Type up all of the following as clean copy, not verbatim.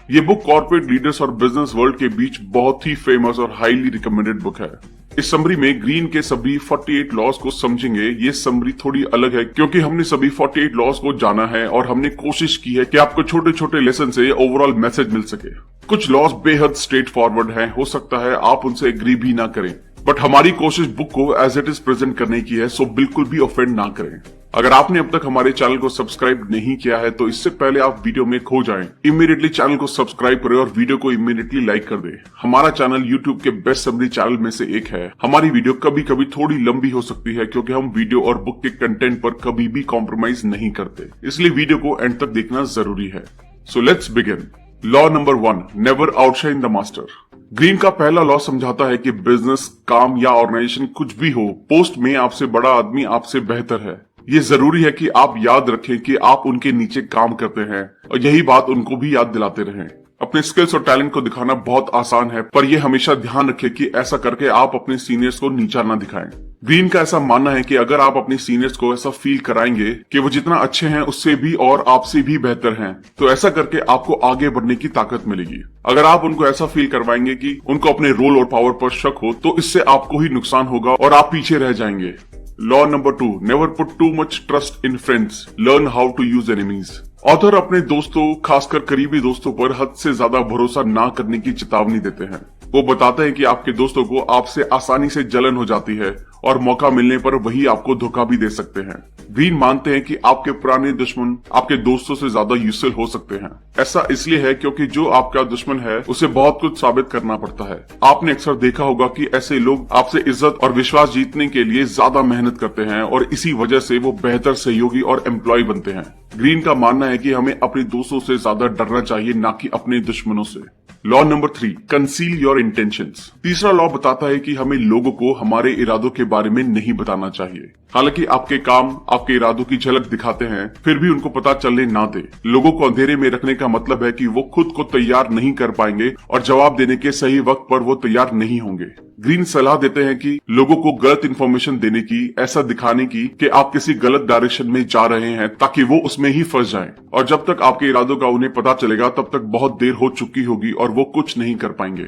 ये book corporate leaders और business world के बीच बहुत ही फेमस और हाईली रिकमेंडेड बुक है। इस समरी में ग्रीन के सभी 48 लॉज को समझेंगे। ये समरी थोड़ी अलग है क्योंकि हमने सभी 48 लॉज को जाना है और हमने कोशिश की है कि आपको छोटे छोटे लेसन से ओवरऑल मैसेज मिल सके। कुछ लॉज बेहद स्ट्रेट फॉरवर्ड हैं, हो सकता है आप उनसे एग्री भी ना करें, बट हमारी कोशिश बुक को एज इट इज प्रेजेंट करने की है, सो बिल्कुल भी ऑफेंड ना करें। अगर आपने अब तक हमारे चैनल को सब्सक्राइब नहीं किया है तो इससे पहले आप वीडियो में खो जाएं, इमीडिएटली चैनल को सब्सक्राइब करें और वीडियो को इमीडिएटली लाइक कर दें। हमारा चैनल यूट्यूब के बेस्ट समरी चैनल में से एक है। हमारी वीडियो कभी कभी थोड़ी लंबी हो सकती है क्योंकि हम वीडियो और बुक के कंटेंट पर कभी भी कॉम्प्रोमाइज नहीं करते, इसलिए वीडियो को एंड तक देखना जरूरी है। So let's begin. Law number 1, never outshine the master. Green का पहला लॉ समझाता है कि बिजनेस, काम या ऑर्गेनाइजेशन कुछ भी हो, पोस्ट में आपसे बड़ा आदमी आपसे बेहतर है। ये जरूरी है कि आप याद रखें कि आप उनके नीचे काम करते हैं और यही बात उनको भी याद दिलाते रहें। अपने स्किल्स और टैलेंट को दिखाना बहुत आसान है, पर यह हमेशा ध्यान रखें कि ऐसा करके आप अपने सीनियर्स को नीचा ना दिखाएं। ग्रीन का ऐसा मानना है कि अगर आप अपने सीनियर्स को ऐसा फील कराएंगे कि वो जितना अच्छे हैं उससे भी और आपसे भी बेहतर हैं, तो ऐसा करके आपको आगे बढ़ने की ताकत मिलेगी। अगर आप उनको ऐसा फील करवाएंगे कि उनको अपने रोल और पावर पर शक हो, तो इससे आपको ही नुकसान होगा और आप पीछे रह जाएंगे। Law number 2, never put too much trust in friends, learn how to use enemies. Author अपने दोस्तों, खासकर करीबी दोस्तों पर हद से ज्यादा भरोसा ना करने की चेतावनी देते हैं। वो बताते हैं कि आपके दोस्तों को आपसे आसानी से जलन हो जाती है और मौका मिलने पर वही आपको धोखा भी दे सकते हैं। ग्रीन मानते हैं कि आपके पुराने दुश्मन आपके दोस्तों से ज्यादा यूजफुल हो सकते हैं। ऐसा इसलिए है क्योंकि जो आपका दुश्मन है उसे बहुत कुछ साबित करना पड़ता है। आपने अक्सर देखा होगा कि ऐसे लोग आपसे इज्जत और विश्वास जीतने के लिए ज्यादा मेहनत करते हैं और इसी वजह से वो बेहतर सहयोगी और एम्प्लॉय बनते हैं। ग्रीन का मानना है कि हमें अपने दोस्तों से ज्यादा डरना चाहिए, ना कि अपने दुश्मनों से। Law number 3, conceal your intentions. तीसरा लॉ बताता है कि हमें लोगों को हमारे इरादों के बारे में नहीं बताना चाहिए। हालांकि आपके काम आपके इरादों की झलक दिखाते हैं, फिर भी उनको पता चलने ना दे। लोगों को अंधेरे में रखने का मतलब है कि वो खुद को तैयार नहीं कर पाएंगे और जवाब देने के सही वक्त पर वो तैयार नहीं होंगे। ग्रीन सलाह देते हैं कि लोगों को गलत इन्फॉर्मेशन देने की, ऐसा दिखाने की कि आप किसी गलत डायरेक्शन में जा रहे हैं ताकि वो उसमें ही फंस जाएं। और जब तक आपके इरादों का उन्हें पता चलेगा तब तक बहुत देर हो चुकी होगी और वो कुछ नहीं कर पाएंगे।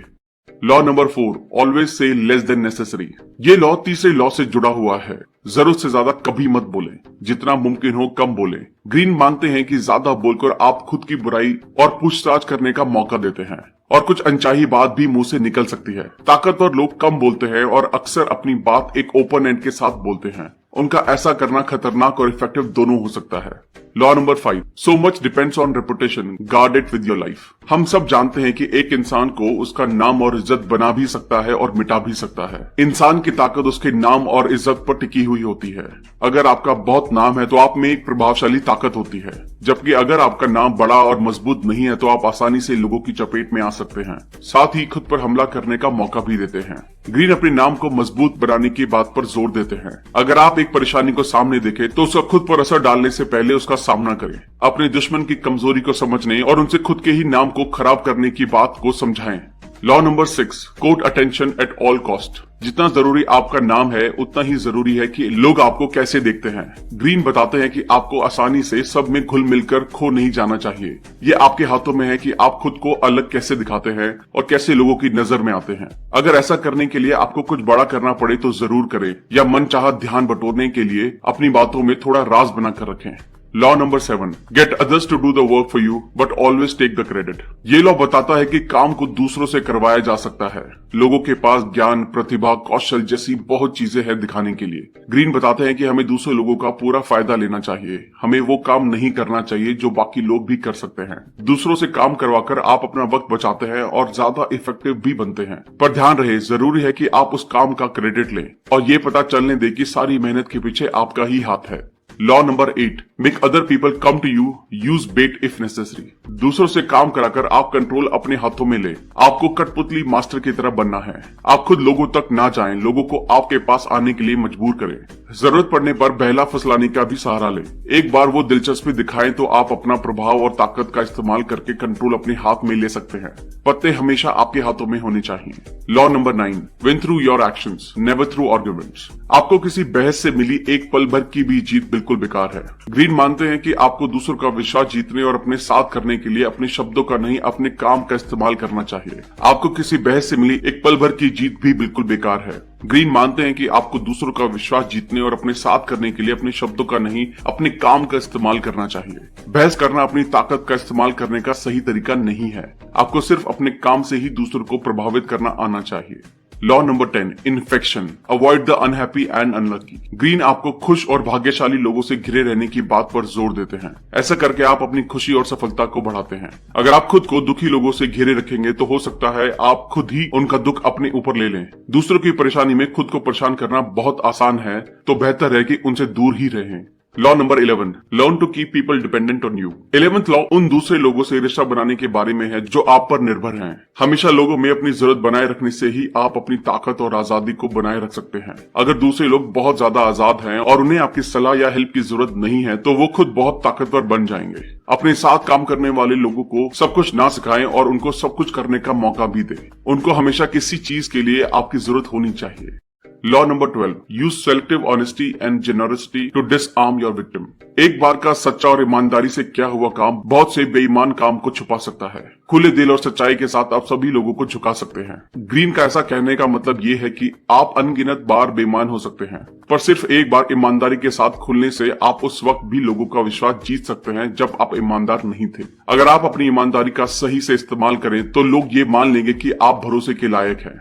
Law number 4, always say less than necessary. ये लॉ तीसरे लॉ से जुड़ा हुआ है। जरूरत से ज्यादा कभी मत बोलें, जितना मुमकिन हो कम बोलें। ग्रीन मानते हैं कि ज्यादा बोलकर आप खुद की बुराई और पूछताछ करने का मौका देते हैं और कुछ अनचाही बात भी मुंह से निकल सकती है। ताकतवर लोग कम बोलते हैं और अक्सर अपनी बात एक ओपन एंड के साथ बोलते हैं। उनका ऐसा करना खतरनाक और इफेक्टिव दोनों हो सकता है। Law number 5, so much depends on reputation, guard it with your life. हम सब जानते हैं कि एक इंसान को उसका नाम और इज्जत बना भी सकता है और मिटा भी सकता है। इंसान की ताकत उसके नाम और इज्जत पर टिकी हुई होती है। अगर आपका बहुत नाम है तो आप में एक प्रभावशाली ताकत होती है, जबकि अगर आपका नाम बड़ा और मजबूत नहीं है तो आप आसानी से लोगों की चपेट में आ सकते हैं, साथ ही खुद पर हमला करने का मौका भी देते हैं। ग्रीन अपने नाम को मजबूत बनाने की बात पर जोर देते हैं। अगर आप एक परेशानी को सामने देखें तो उसका खुद पर असर डालने से पहले उसका सामना करें। अपने दुश्मन की कमजोरी को समझने और उनसे खुद के ही नाम को खराब करने की बात को समझाएं। Law number 6, court attention at all cost. जितना जरूरी आपका नाम है उतना ही जरूरी है कि लोग आपको कैसे देखते हैं। ग्रीन बताते हैं कि आपको आसानी से सब में घुल मिलकर खो नहीं जाना चाहिए। ये आपके हाथों में है कि आप खुद को अलग कैसे दिखाते हैं और कैसे लोगों की नजर में आते हैं। अगर ऐसा करने के लिए आपको कुछ बड़ा करना पड़े तो जरूर करें, या मनचाहा ध्यान बटोरने के लिए अपनी बातों में थोड़ा राज बनाकर रखें। Law number 7, get others to do the work for you but always take the credit. ये लॉ बताता है कि काम को दूसरों से करवाया जा सकता है। लोगों के पास ज्ञान, प्रतिभा, कौशल जैसी बहुत चीजें हैं दिखाने के लिए। ग्रीन बताते हैं कि हमें दूसरे लोगों का पूरा फायदा लेना चाहिए। हमें वो काम नहीं करना चाहिए जो बाकी लोग भी कर सकते हैं। दूसरों से काम करवाकर आप अपना वक्त बचाते हैं और ज्यादा इफेक्टिव भी बनते हैं। पर ध्यान रहे, जरूरी है कि आप उस काम का क्रेडिट लें और ये पता चलने दे कि सारी मेहनत के पीछे आपका ही हाथ है। Law number 8, make other people come to you, use bait if necessary. दूसरों से काम कराकर आप कंट्रोल अपने हाथों में ले। आपको कठपुतली मास्टर की तरह बनना है। आप खुद लोगों तक ना जाएं, लोगों को आपके पास आने के लिए मजबूर करें। जरूरत पड़ने पर बहला फुसलाने का भी सहारा लें। एक बार वो दिलचस्पी दिखाएं तो आप अपना प्रभाव और ताकत का इस्तेमाल करके कंट्रोल अपने हाथ में ले सकते हैं। पत्ते हमेशा आपके हाथों में होने चाहिए। Law number 9, win through your actions, never through arguments. आपको किसी बहस से मिली एक पल भर की भी जीत बिल्कुल बेकार है। ग्रीन मानते हैं कि आपको दूसरों का विश्वास जीतने और अपने साथ करने के लिए अपने शब्दों का नहीं, अपने काम का इस्तेमाल करना चाहिए। आपको किसी बहस से मिली एक पल भर की जीत भी बिल्कुल बेकार है। ग्रीन मानते हैं कि आपको दूसरों का विश्वास जीतने और अपने साथ करने के लिए अपने शब्दों का नहीं, अपने काम का इस्तेमाल करना चाहिए। बहस करना अपनी ताकत का इस्तेमाल करने का सही तरीका नहीं है। आपको सिर्फ अपने काम से ही दूसरों को प्रभावित करना आना चाहिए। Law number 10, infection, avoid the unhappy and unlucky. Green आपको खुश और भाग्यशाली लोगों से घिरे रहने की बात पर जोर देते हैं। ऐसा करके आप अपनी खुशी और सफलता को बढ़ाते हैं। अगर आप खुद को दुखी लोगों से घिरे रखेंगे तो हो सकता है आप खुद ही उनका दुख अपने ऊपर ले लें। दूसरों की परेशानी में खुद को परेशान करना बहुत आसान है, तो बेहतर है कि उनसे दूर ही रहें। Law number 11, learn to keep people dependent on you. 11th law उन दूसरे लोगों से रिश्ता बनाने के बारे में है जो आप पर निर्भर हैं। हमेशा लोगों में अपनी जरूरत बनाए रखने से ही आप अपनी ताकत और आजादी को बनाए रख सकते हैं। अगर दूसरे लोग बहुत ज्यादा आजाद हैं और उन्हें आपकी सलाह या हेल्प की जरूरत नहीं है तो वो खुद बहुत ताकतवर बन जाएंगे। अपने साथ काम करने वाले लोगों को सब कुछ ना सिखाएं और उनको सब कुछ करने का मौका भी दें। उनको हमेशा किसी चीज के लिए आपकी जरूरत होनी चाहिए। Law number 12, use selective honesty and generosity to disarm your victim. एक बार का सच्चा और ईमानदारी से किया हुआ काम बहुत से बेईमान काम को छुपा सकता है। खुले दिल और सच्चाई के साथ आप सभी लोगों को झुका सकते हैं। ग्रीन का ऐसा कहने का मतलब ये है कि आप अनगिनत बार बेईमान हो सकते हैं, पर सिर्फ एक बार ईमानदारी के साथ खुलने से आप उस वक्त भी लोगों का विश्वास जीत सकते हैं जब आप ईमानदार नहीं थे। अगर आप अपनी ईमानदारी का सही से इस्तेमाल करें तो लोग ये मान लेंगे कि आप भरोसे के लायक हैं।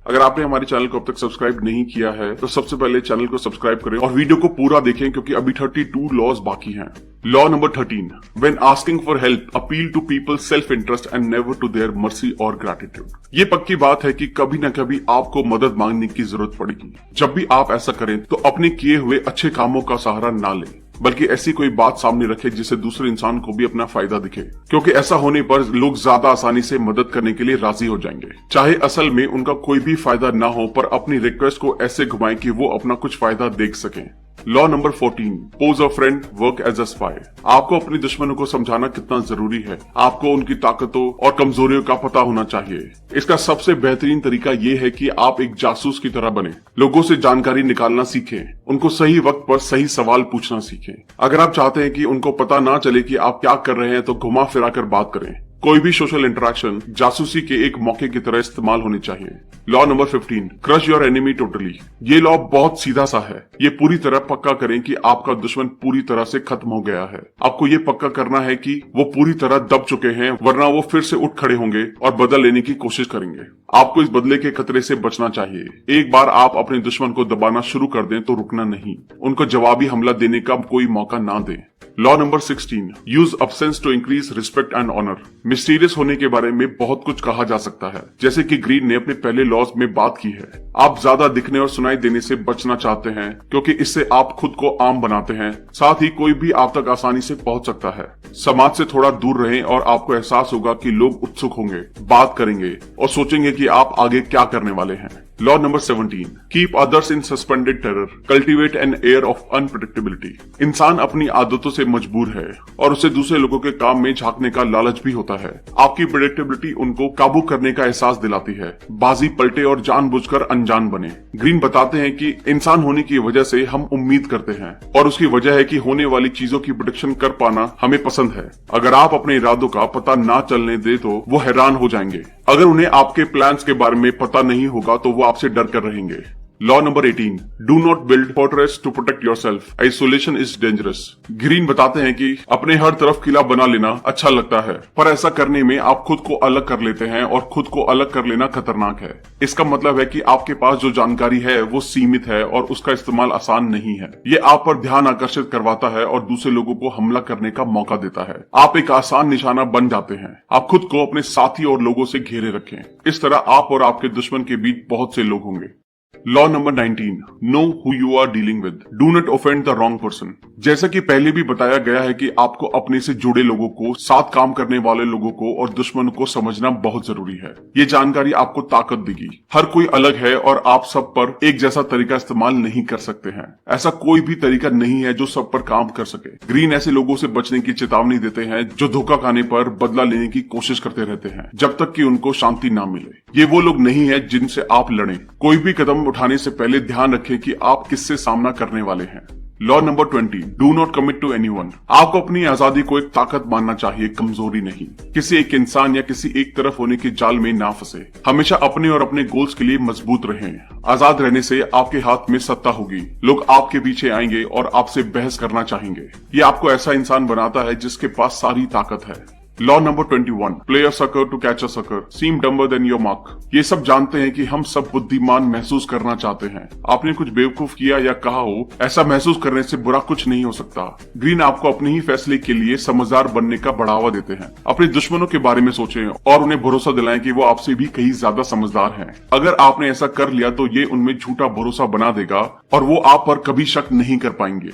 अगर आपने हमारे चैनल को अब तक सब्सक्राइब नहीं किया है तो सबसे पहले चैनल को सब्सक्राइब करें और वीडियो को पूरा देखें क्योंकि अभी 32 लॉज बाकी हैं। Law number 13, when asking for help appeal to people's self interest and never to their mercy और ग्रैटिट्यूड। ये पक्की बात है कि कभी न कभी आपको मदद मांगने की जरूरत पड़ेगी। जब भी आप ऐसा करें तो अपने किए हुए अच्छे कामों का सहारा ना लें, बल्कि ऐसी कोई बात सामने रखें जिससे दूसरे इंसान को भी अपना फायदा दिखे, क्योंकि ऐसा होने पर लोग ज्यादा आसानी से मदद करने के लिए राजी हो जाएंगे। चाहे असल में उनका कोई भी फायदा ना हो, पर अपनी रिक्वेस्ट को ऐसे घुमाएं कि वो अपना कुछ फायदा देख सकें। Law number 14, pose a friend, work as a spy. आपको अपने दुश्मनों को समझाना कितना जरूरी है। आपको उनकी ताकतों और कमजोरियों का पता होना चाहिए। इसका सबसे बेहतरीन तरीका ये है कि आप एक जासूस की तरह बने, लोगों से जानकारी निकालना सीखें, उनको सही वक्त पर सही सवाल पूछना सीखें। अगर आप चाहते हैं कि उनको पता ना चले कि आप क्या कर रहे हैं तो घुमा फिरा कर बात करें। कोई भी सोशल इंटरेक्शन जासूसी के एक मौके की तरह इस्तेमाल होनी चाहिए। Law number 15, crush your enemy totally. ये लॉ बहुत सीधा सा है। ये पूरी तरह पक्का करें कि आपका दुश्मन पूरी तरह से खत्म हो गया है। आपको ये पक्का करना है कि वो पूरी तरह दब चुके हैं, वरना वो फिर से उठ खड़े होंगे और बदला लेने की कोशिश करेंगे। आपको इस बदले के खतरे से बचना चाहिए। एक बार आप अपने दुश्मन को दबाना शुरू कर दें तो रुकना नहीं, उनको जवाबी हमला देने का कोई मौका ना दें। Law number 16, use absence to increase respect and honour. Mysterious होने के बारे में बहुत कुछ कहा जा सकता है, जैसे कि ग्रीन ने अपने पहले लॉज में बात की है। आप ज्यादा दिखने और सुनाई देने से बचना चाहते हैं क्योंकि इससे आप खुद को आम बनाते हैं, साथ ही कोई भी आप तक आसानी से पहुंच सकता है। समाज से थोड़ा दूर रहें और आपको एहसास होगा कि लोग उत्सुक होंगे, बात करेंगे और सोचेंगे कि आप आगे क्या करने वाले हैं। Law number 17, keep others in suspended terror, cultivate an air of unpredictability. इंसान अपनी आदतों से मजबूर है और उसे दूसरे लोगों के काम में झांकने का लालच भी होता है। आपकी प्रेडिक्टेबिलिटी उनको काबू करने का एहसास दिलाती है। बाजी पलटे और जानबूझकर अनजान बने। ग्रीन बताते हैं कि इंसान होने की वजह से हम उम्मीद करते हैं और उसकी वजह है कि होने वाली चीजों की प्रेडिक्शन कर पाना हमें पसंद है। अगर आप अपने इरादों का पता ना चलने दे तो वो हैरान हो जाएंगे। अगर उन्हें आपके प्लान्स के बारे में पता नहीं होगा तो वो आपसे डर कर रहेंगे। Law number 18, do not build fortress to protect yourself, isolation is dangerous. Greene बताते हैं कि अपने हर तरफ किला बना लेना अच्छा लगता है, पर ऐसा करने में आप खुद को अलग कर लेते हैं और खुद को अलग कर लेना खतरनाक है। इसका मतलब है कि आपके पास जो जानकारी है वो सीमित है और उसका इस्तेमाल आसान नहीं है। ये आप पर ध्यान आकर्षित करवाता है और दूसरे लोगों को हमला करने का मौका देता है। आप एक आसान निशाना बन जाते हैं। आप खुद को अपने साथी और लोगों से घेरे रखें। इस तरह आप और आपके दुश्मन के बीच बहुत से लोग होंगे। Law number 19, know who you are dealing with, do not offend the wrong person. जैसा कि पहले भी बताया गया है कि आपको अपने से जुड़े लोगों को, साथ काम करने वाले लोगों को और दुश्मनों को समझना बहुत जरूरी है। ये जानकारी आपको ताकत देगी। हर कोई अलग है और आप सब पर एक जैसा तरीका इस्तेमाल नहीं कर सकते हैं। ऐसा कोई भी तरीका नहीं है जो सब पर काम कर सके। ग्रीन ऐसे लोगों से बचने की चेतावनी देते हैं जो धोखा खाने पर बदला लेने की कोशिश करते रहते हैं जब तक कि उनको शांति ना मिले। ये वो लोग नहीं है जिनसे आप लड़ें। कोई भी कदम उठाने से पहले ध्यान रखें कि आप किससे सामना करने वाले हैं। Law number 20, do not commit to anyone. आपको अपनी आजादी को एक ताकत मानना चाहिए, कमजोरी नहीं। किसी एक इंसान या किसी एक तरफ होने के जाल में ना फंसे। हमेशा अपने और अपने गोल्स के लिए मजबूत रहें। आजाद रहने से आपके हाथ में सत्ता होगी। लोग आपके पीछे आएंगे और आपसे बहस करना चाहेंगे। ये आपको ऐसा इंसान बनाता है जिसके पास सारी ताकत है। Law number 21, play a sucker to catch a sucker, seem dumber than your mark. ये सब जानते हैं कि हम सब बुद्धिमान महसूस करना चाहते हैं। आपने कुछ बेवकूफ किया या कहा हो, ऐसा महसूस करने से बुरा कुछ नहीं हो सकता। ग्रीन आपको अपने ही फैसले के लिए समझदार बनने का बढ़ावा देते हैं। अपने दुश्मनों के बारे में सोचें और उन्हें भरोसा दिलाएं कि वो आपसे भी कहीं ज्यादा समझदार हैं। अगर आपने ऐसा कर लिया तो ये उनमें झूठा भरोसा बना देगा और वो आप पर कभी शक नहीं कर पाएंगे।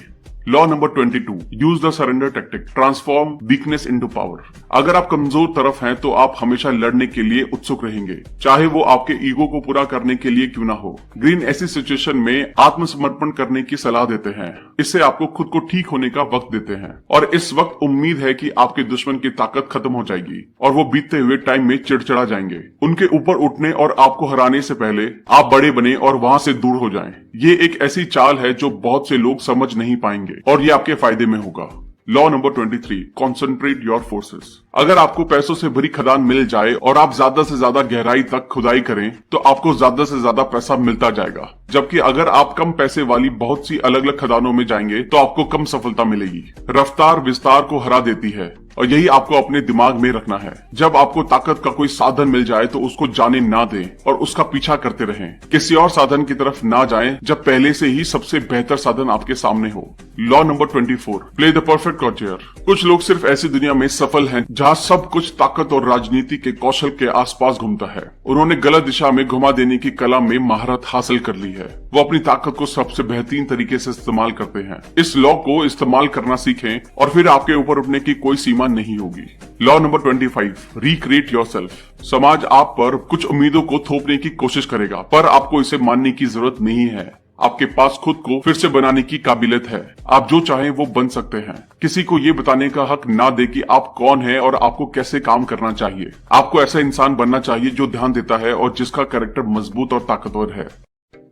Law number 22, use the surrender tactic, transform weakness into power. अगर आप कमजोर तरफ हैं तो आप हमेशा लड़ने के लिए उत्सुक रहेंगे, चाहे वो आपके ईगो को पूरा करने के लिए क्यों ना हो। ग्रीन ऐसी सिचुएशन में आत्मसमर्पण करने की सलाह देते हैं। इससे आपको खुद को ठीक होने का वक्त देते हैं और इस वक्त उम्मीद है कि आपके दुश्मन की ताकत खत्म हो जाएगी और वो बीतते हुए टाइम में चिड़चिड़ा जाएंगे। उनके ऊपर उठने और आपको हराने से पहले आप बड़े बने और वहां से दूर हो जाएं। ये एक ऐसी चाल है जो बहुत से लोग समझ नहीं पाएंगे और ये आपके फायदे में होगा। Law number 23, concentrate your forces. अगर आपको पैसों से भरी खदान मिल जाए और आप ज्यादा से ज्यादा गहराई तक खुदाई करें तो आपको ज्यादा से ज्यादा पैसा मिलता जाएगा, जबकि अगर आप कम पैसे वाली बहुत सी अलग अलग खदानों में जाएंगे तो आपको कम सफलता मिलेगी। रफ्तार विस्तार को हरा देती है और यही आपको अपने दिमाग में रखना है। जब आपको ताकत का कोई साधन मिल जाए तो उसको जाने ना दें और उसका पीछा करते रहें। किसी और साधन की तरफ ना जाएं जब पहले से ही सबसे बेहतर साधन आपके सामने हो। Law number 24, play the perfect courtier. कुछ लोग सिर्फ ऐसी दुनिया में सफल हैं जहां सब कुछ ताकत और राजनीति के कौशल के आसपास घूमता है। उन्होंने गलत दिशा में घुमा देने की कला में महारत हासिल कर ली है। वो अपनी ताकत को सबसे बेहतरीन तरीके से इस्तेमाल करते हैं। इस लॉ को इस्तेमाल करना सीखें और फिर आपके ऊपर उठने की कोई सीमा नहीं होगी। Law number 25, recreate yourself. समाज आप पर कुछ उम्मीदों को थोपने की कोशिश करेगा पर आपको इसे मानने की जरूरत नहीं है। आपके पास खुद को फिर से बनाने की काबिलियत है। आप जो चाहें वो बन सकते हैं। किसी को ये बताने का हक ना दे कि आप कौन हैं और आपको कैसे काम करना चाहिए। आपको ऐसा इंसान बनना चाहिए जो ध्यान देता है और जिसका कैरेक्टर मजबूत और ताकतवर है।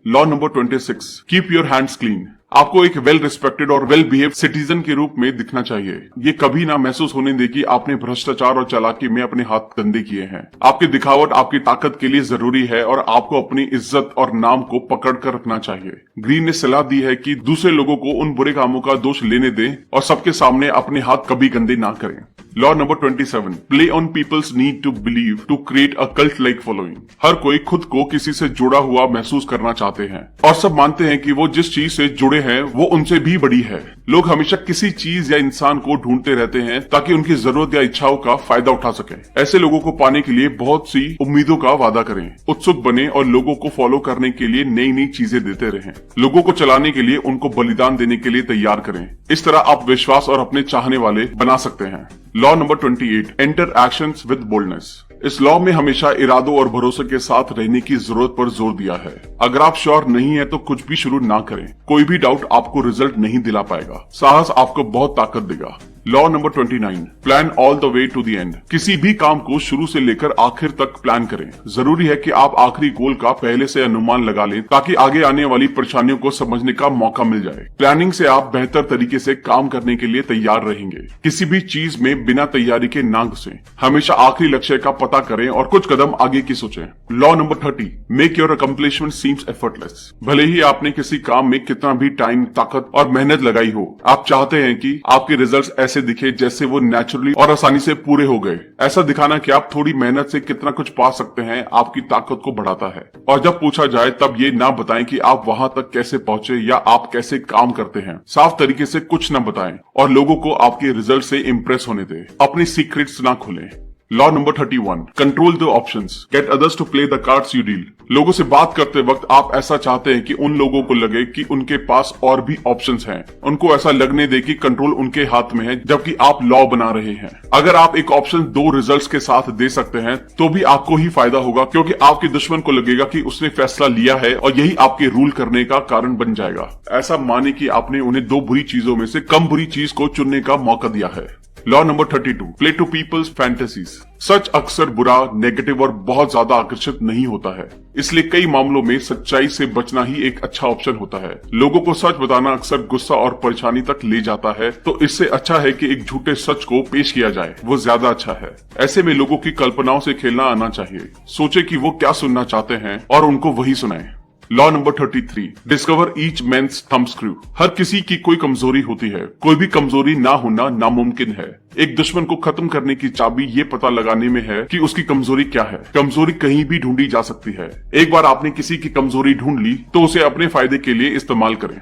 Law number 26, keep your hands clean. आपको एक वेल रिस्पेक्टेड और वेल बिहेव सिटीजन के रूप में दिखना चाहिए। ये कभी ना महसूस होने दे कि आपने भ्रष्टाचार और चालाकी में अपने हाथ गंदे किए हैं। आपकी दिखावट आपकी ताकत के लिए जरूरी है और आपको अपनी इज्जत और नाम को पकड़ कर रखना चाहिए। ग्रीन ने सलाह दी है कि दूसरे लोगों को उन बुरे कामों का दोष लेने दें और सबके सामने अपने हाथ कभी गंदे ना करें। Law number 27, play on people's need to believe to create a cult like following. हर कोई खुद को किसी से जुड़ा हुआ महसूस करना चाहते हैं और सब मानते हैं कि वो जिस चीज से जुड़े हैं वो उनसे भी बड़ी है। लोग हमेशा किसी चीज या इंसान को ढूंढते रहते हैं ताकि उनकी जरूरत या इच्छाओं का फायदा उठा सके। ऐसे लोगों को पाने के लिए बहुत सी उम्मीदों का वादा करें, उत्सुक बने और लोगों को फॉलो करने के लिए नई नई चीजें देते रहें। लोगों को चलाने के लिए उनको बलिदान देने के लिए तैयार करें। इस तरह आप विश्वास और अपने चाहने वाले बना सकते हैं। Law number 28, enter actions with boldness. इस लॉ में हमेशा इरादों और भरोसे के साथ रहने की जरूरत पर जोर दिया है। अगर आप श्योर नहीं है तो कुछ भी शुरू ना करें। कोई भी डाउट आपको रिजल्ट नहीं दिला पाएगा। साहस आपको बहुत ताकत देगा। Law number 29, plan all the way to the end. किसी भी काम को शुरू से लेकर आखिर तक प्लान करें। जरूरी है कि आप आखिरी गोल का पहले से अनुमान लगा लें ताकि आगे आने वाली परेशानियों को समझने का मौका मिल जाए। प्लानिंग से आप बेहतर तरीके से काम करने के लिए तैयार रहेंगे। किसी भी चीज में बिना तैयारी के ना घुसें। हमेशा आखिरी लक्ष्य का पता करें और कुछ कदम आगे की सोचें। Law number 30, make your accomplishment seems effortless. भले ही आपने किसी काम में कितना भी टाइम, ताकत और मेहनत लगाई हो, आप चाहते हैं कि आपके रिजल्ट्स ऐसे दिखे जैसे वो नेचुरली और आसानी से पूरे हो गए। ऐसा दिखाना कि आप थोड़ी मेहनत से कितना कुछ पा सकते हैं आपकी ताकत को बढ़ाता है। और जब पूछा जाए तब ये ना बताएं कि आप वहां तक कैसे पहुंचे या आप कैसे काम करते हैं। साफ तरीके से कुछ ना बताएं और लोगों को आपके रिजल्ट से इम्प्रेस होने दें। अपनी सीक्रेट्स ना खोलें। Law number 31, control the options, get others to play the cards you deal. लोगों से बात करते वक्त आप ऐसा चाहते हैं कि उन लोगों को लगे कि उनके पास और भी ऑप्शंस हैं। उनको ऐसा लगने दे कि कंट्रोल उनके हाथ में है, जबकि आप लॉ बना रहे हैं। अगर आप एक ऑप्शन दो रिजल्ट्स के साथ दे सकते हैं तो भी आपको ही फायदा होगा, क्योंकि आपके दुश्मन को लगेगा कि उसने फैसला लिया है और यही आपके रूल करने का कारण बन जाएगा। ऐसा माने कि आपने उन्हें दो बुरी चीजों में से कम बुरी चीज को चुनने का मौका दिया है। Law number 32, play to people's fantasies. सच अक्सर बुरा, नेगेटिव और बहुत ज्यादा आकर्षित नहीं होता है, इसलिए कई मामलों में सच्चाई से बचना ही एक अच्छा ऑप्शन होता है। लोगों को सच बताना अक्सर गुस्सा और परेशानी तक ले जाता है, तो इससे अच्छा है कि एक झूठे सच को पेश किया जाए, वो ज्यादा अच्छा है। ऐसे में लोगों की कल्पनाओं से खेलना आना चाहिए। सोचे कि वो क्या सुनना चाहते हैं और उनको वही सुनाएं। Law number 33, discover each man's thumbscrew. हर किसी की कोई कमजोरी होती है, कोई भी कमजोरी ना होना नामुमकिन है। एक दुश्मन को खत्म करने की चाबी ये पता लगाने में है कि उसकी कमजोरी क्या है। कमजोरी कहीं भी ढूंढी जा सकती है। एक बार आपने किसी की कमजोरी ढूंढ ली तो उसे अपने फायदे के लिए इस्तेमाल करें।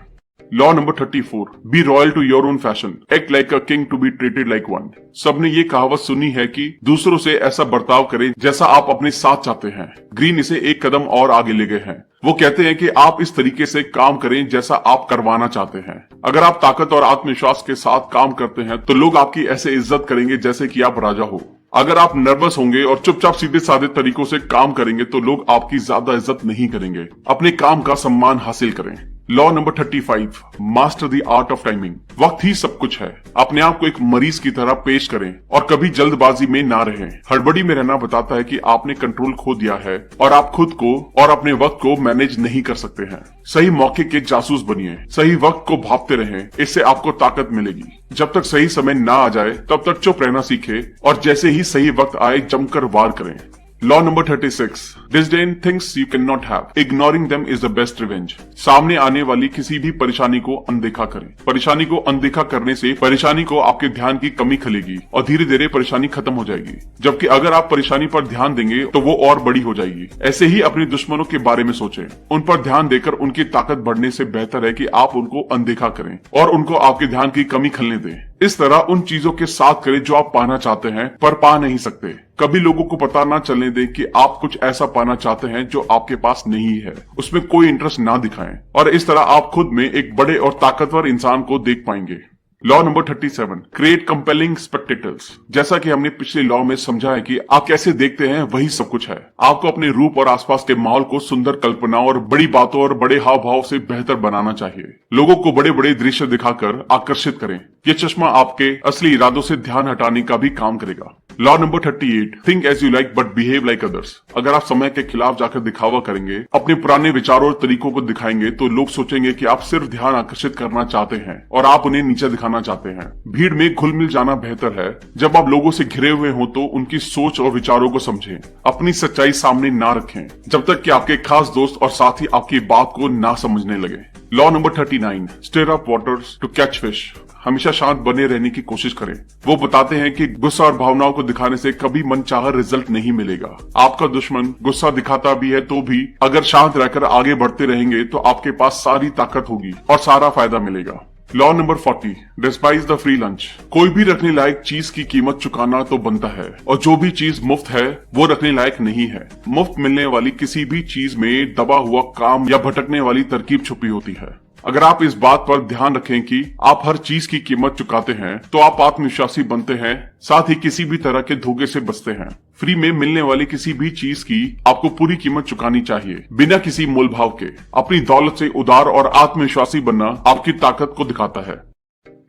Law number 34, be royal to your own fashion, act like a king to be treated like one. सबने ये कहावत सुनी है कि दूसरों से ऐसा बर्ताव करें जैसा आप अपने साथ चाहते हैं। ग्रीन इसे एक कदम और आगे ले गए हैं। वो कहते हैं कि आप इस तरीके से काम करें जैसा आप करवाना चाहते हैं। अगर आप ताकत और आत्मविश्वास के साथ काम करते हैं तो लोग आपकी ऐसे इज्जत करेंगे जैसे कि आप राजा हो। अगर आप नर्वस होंगे और चुपचाप सीधे साधे तरीकों से काम करेंगे तो लोग आपकी ज्यादा इज्जत नहीं करेंगे। अपने काम का सम्मान हासिल करें। Law number 35, master the art of timing. वक्त ही सब कुछ है। अपने आप को एक मरीज की तरह पेश करें और कभी जल्दबाजी में ना रहें। हड़बड़ी में रहना बताता है कि आपने कंट्रोल खो दिया है और आप खुद को और अपने वक्त को मैनेज नहीं कर सकते हैं। सही मौके के जासूस बनिए, सही वक्त को भांपते रहें, इससे आपको ताकत मिलेगी। जब तक सही समय ना आ जाए तब तक चुप रहना सीखे और जैसे ही सही वक्त आए जमकर वार करें। Law number 36, disdain things you can not have, ignoring them is the best revenge. सामने आने वाली किसी भी परेशानी को अनदेखा करें। परेशानी को अनदेखा करने से परेशानी को आपके ध्यान की कमी खलेगी और धीरे धीरे परेशानी खत्म हो जाएगी, जबकि अगर आप परेशानी पर ध्यान देंगे तो वो और बड़ी हो जाएगी। ऐसे ही अपने दुश्मनों के बारे में सोचें। उन पर ध्यान देकर उनकी ताकत बढ़ने से बेहतर है कि आप उनको अनदेखा करें और उनको आपके ध्यान की कमी खलने दें। इस तरह उन चीजों के साथ करें जो आप पाना चाहते हैं पर पा नहीं सकते। कभी लोगों को पता ना चलने दें कि आप कुछ ऐसा पाना चाहते हैं जो आपके पास नहीं है। उसमें कोई इंटरेस्ट ना दिखाएं और इस तरह आप खुद में एक बड़े और ताकतवर इंसान को देख पाएंगे। Law number 37, create compelling spectators. जैसा कि हमने पिछले लॉ में समझा है कि आप कैसे देखते हैं वही सब कुछ है। आपको अपने रूप और आसपास के माहौल को सुंदर कल्पना और बड़ी बातों और बड़े हाव भाव से बेहतर बनाना चाहिए। लोगों को बड़े बड़े दृश्य दिखाकर आकर्षित करें। ये चश्मा आपके असली इरादों से ध्यान हटाने का भी काम करेगा। Law number 38, think as you like but behave like others. अगर आप समय के खिलाफ जाकर दिखावा करेंगे, अपने पुराने विचारों और तरीकों को दिखाएंगे तो लोग सोचेंगे कि आप सिर्फ ध्यान आकर्षित करना चाहते हैं और आप उन्हें नीचे दिखाना चाहते हैं। भीड़ में घुल मिल जाना बेहतर है। जब आप लोगों से घिरे हुए हो तो उनकी सोच और विचारों को समझें। अपनी सच्चाई सामने ना रखें जब तक कि आपके खास दोस्त और साथी आपकी बात को ना समझने लगे। Law number 39, stir up waters to catch fish. हमेशा शांत बने रहने की कोशिश करें। वो बताते हैं कि गुस्सा और भावनाओं को दिखाने से कभी मनचाहा रिजल्ट नहीं मिलेगा। आपका दुश्मन गुस्सा दिखाता भी है तो भी अगर शांत रहकर आगे बढ़ते रहेंगे तो आपके पास सारी ताकत होगी और सारा फायदा मिलेगा। Law number 40, despise the free lunch. कोई भी रखने लायक चीज की कीमत चुकाना तो बनता है और जो भी चीज मुफ्त है वो रखने लायक नहीं है। मुफ्त मिलने वाली किसी भी चीज में दबा हुआ काम या भटकने वाली तरकीब छुपी होती है। अगर आप इस बात पर ध्यान रखें कि आप हर चीज की कीमत चुकाते हैं तो आप आत्मविश्वासी बनते हैं, साथ ही किसी भी तरह के धोखे से बचते हैं। फ्री में मिलने वाली किसी भी चीज की आपको पूरी कीमत चुकानी चाहिए, बिना किसी मोल भाव के। अपनी दौलत से उदार और आत्मविश्वासी बनना आपकी ताकत को दिखाता है।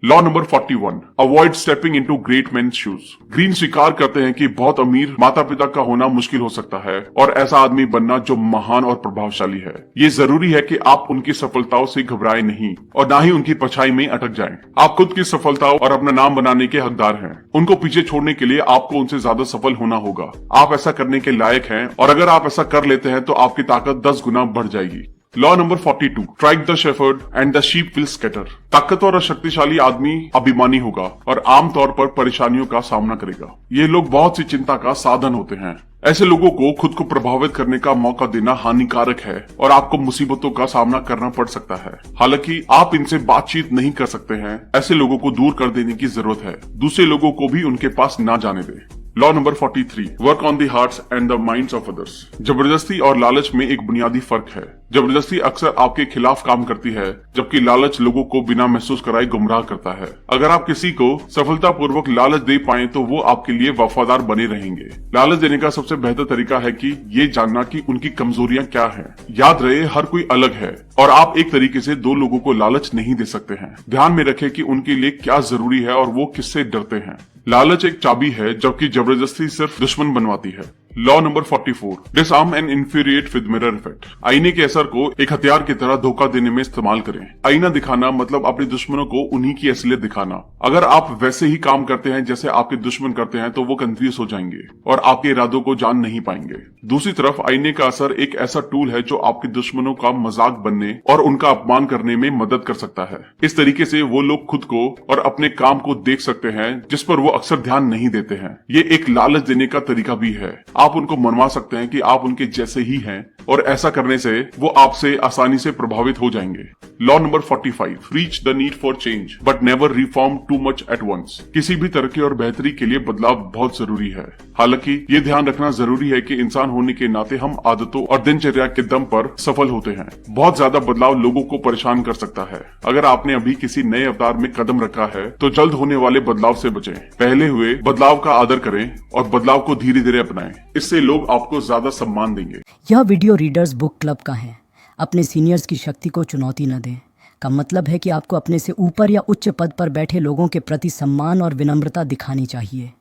Law number 41, avoid stepping into great men's shoes. Greene स्वीकार करते हैं कि बहुत अमीर माता पिता का होना मुश्किल हो सकता है और ऐसा आदमी बनना जो महान और प्रभावशाली है। ये जरूरी है कि आप उनकी सफलताओं से घबराएं नहीं और ना ही उनकी परछाई में अटक जाएं। आप खुद की सफलताओं और अपना नाम बनाने के हकदार हैं। उनको पीछे छोड़ने के लिए आपको उनसे ज्यादा सफल होना होगा। आप ऐसा करने के लायक हैं और अगर आप ऐसा कर लेते हैं तो आपकी ताकत 10 गुना बढ़ जाएगी। Law number 42, strike the shepherd and the sheep will scatter. ताकतवर और शक्तिशाली आदमी अभिमानी होगा और आमतौर पर परेशानियों का सामना करेगा। ये लोग बहुत सी चिंता का साधन होते हैं। ऐसे लोगों को खुद को प्रभावित करने का मौका देना हानिकारक है और आपको मुसीबतों का सामना करना पड़ सकता है। हालांकि आप इनसे बातचीत नहीं कर सकते हैं। ऐसे लोगों को दूर कर देने की जरूरत है। दूसरे लोगों को भी उनके पास ना जाने दें। Law number 43, work on the hearts and the minds of others. जबरदस्ती और लालच में एक बुनियादी फर्क है। जबरदस्ती अक्सर आपके खिलाफ काम करती है, जबकि लालच लोगों को बिना महसूस कराए गुमराह करता है। अगर आप किसी को सफलतापूर्वक लालच दे पाए तो वो आपके लिए वफादार बने रहेंगे। लालच देने का सबसे बेहतर तरीका है कि ये जानना कि उनकी कमजोरियां क्या हैं। याद रहे, हर कोई अलग है और आप एक तरीके से दो लोगों को लालच नहीं दे सकते हैं। ध्यान में रखें कि उनके लिए क्या जरूरी है और वो किससे डरते हैं। लालच एक चाबी है, जबकि जबरदस्ती सिर्फ दुश्मन बनवाती है। Law number 44, disarm and infuriate with mirror effect. आईने के असर को एक हथियार की तरह धोखा देने में इस्तेमाल करें। आईना दिखाना मतलब अपने दुश्मनों को उन्हीं की असलियत दिखाना। अगर आप वैसे ही काम करते हैं जैसे आपके दुश्मन करते हैं तो वो कंफ्यूज हो जाएंगे और आपके इरादों को जान नहीं पाएंगे। दूसरी तरफ आईने का असर एक ऐसा टूल है जो आपके दुश्मनों का मजाक बनने और उनका अपमान करने में मदद कर सकता है। इस तरीके से वो लोग खुद को और अपने काम को देख सकते हैं जिस पर वो अक्सर ध्यान नहीं देते हैं। ये एक लालच देने का तरीका भी है। आप उनको मनवा सकते हैं कि आप उनके जैसे ही हैं और ऐसा करने से वो आपसे आसानी से प्रभावित हो जाएंगे। Law number 45, reach the need for change but never reform too much at once. किसी भी तरक्की और बेहतरी के लिए बदलाव बहुत जरूरी है। हालांकि ये ध्यान रखना जरूरी है कि इंसान होने के नाते हम आदतों और दिनचर्या के दम पर सफल होते हैं। बहुत ज्यादा बदलाव लोगों को परेशान कर सकता है। अगर आपने अभी किसी नए अवतार में कदम रखा है तो जल्द होने वाले बदलाव से बचें। पहले हुए बदलाव का आदर करें और बदलाव को धीरे धीरे अपनाएं। इससे लोग आपको ज्यादा सम्मान देंगे। यह वीडियो रीडर्स बुक क्लब का है। अपने सीनियर्स की शक्ति को चुनौती न दें का मतलब है कि आपको अपने से ऊपर या उच्च पद पर बैठे लोगों के प्रति सम्मान और विनम्रता दिखानी चाहिए।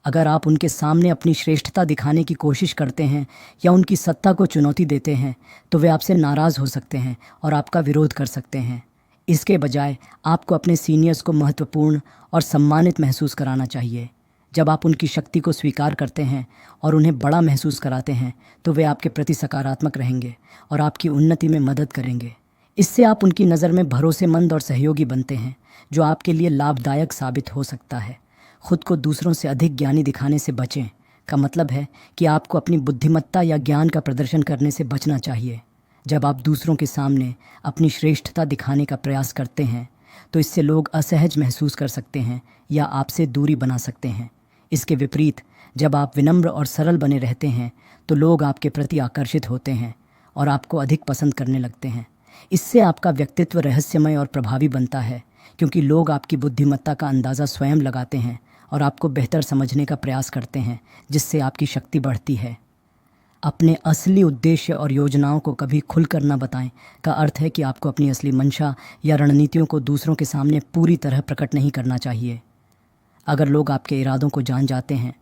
अगर आप उनके सामने अपनी श्रेष्ठता दिखाने की कोशिश करते हैं या उनकी सत्ता को चुनौती देते हैं तो वे आपसे नाराज़ हो सकते हैं और आपका विरोध कर सकते हैं। इसके बजाय आपको अपने सीनियर्स को महत्वपूर्ण और सम्मानित महसूस कराना चाहिए। जब आप उनकी शक्ति को स्वीकार करते हैं और उन्हें बड़ा महसूस कराते हैं तो वे आपके प्रति सकारात्मक रहेंगे और आपकी उन्नति में मदद करेंगे। इससे आप उनकी नज़र में भरोसेमंद और सहयोगी बनते हैं, जो आपके लिए लाभदायक साबित हो सकता है। खुद को दूसरों से अधिक ज्ञानी दिखाने से बचें का मतलब है कि आपको अपनी बुद्धिमत्ता या ज्ञान का प्रदर्शन करने से बचना चाहिए। जब आप दूसरों के सामने अपनी श्रेष्ठता दिखाने का प्रयास करते हैं तो इससे लोग असहज महसूस कर सकते हैं या आपसे दूरी बना सकते हैं। इसके विपरीत जब आप विनम्र और सरल बने रहते हैं तो लोग आपके प्रति आकर्षित होते हैं और आपको अधिक पसंद करने लगते हैं। इससे आपका व्यक्तित्व रहस्यमय और प्रभावी बनता है, क्योंकि लोग आपकी बुद्धिमत्ता का अंदाज़ा स्वयं लगाते हैं और आपको बेहतर समझने का प्रयास करते हैं, जिससे आपकी शक्ति बढ़ती है। अपने असली उद्देश्य और योजनाओं को कभी खुलकर न बताएं का अर्थ है कि आपको अपनी असली मंशा या रणनीतियों को दूसरों के सामने पूरी तरह प्रकट नहीं करना चाहिए। अगर लोग आपके इरादों को जान जाते हैं